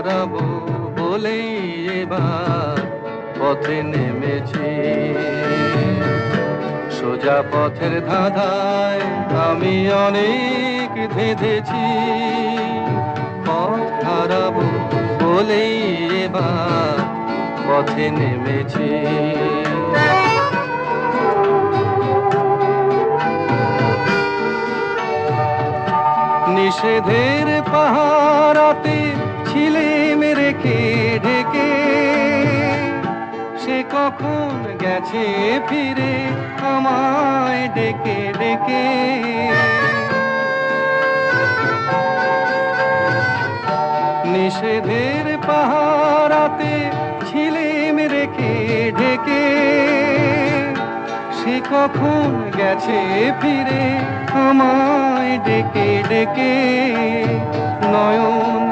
হারাবো বলেই এবার পথে নেমেছি। সোজা পথের ধাঁধায় আমি অনেক ধেঁধেছি, পথ হারাবো বলেই এবার পথে নেমেছি। নিষেধের পাহারাতে ছিলেম রেখে ঢেকে, সে কখন গেছে ফিরে আমায় ডেকে ডেকে। নিষেধের পাহারাতে ছিলেম রেখে ঢেকে, সে কখন গেছে ফিরে আমায় ডেকে ডেকে। নয়ন